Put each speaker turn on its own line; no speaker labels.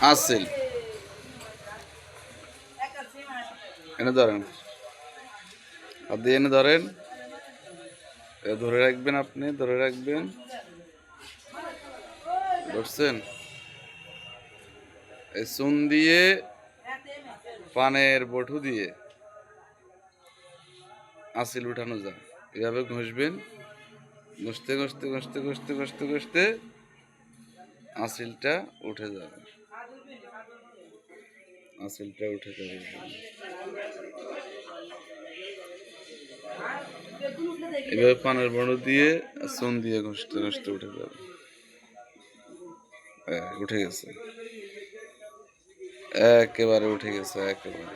আসিল এনে ধরেন, হাত দিয়ে এনে ধরেন, ধরে রাখবেন, আপনি ধরে রাখবেন, ধরছেন? এই চুন দিয়ে পানের বটু দিয়ে আসিল উঠানো যায়। এভাবে ঘষবেন, ঘষতে ঘষতে ঘষতে ঘষতে ঘষতে ঘষতে আসিলটা উঠে যাবে, আসিলটা উঠে যাবে। এভাবে পানের বড় দিয়ে চুন দিয়ে ঘষতে ঘষতে উঠে যাবে। উঠে গেছে, একেবারে উঠে গেছে, একেবারে।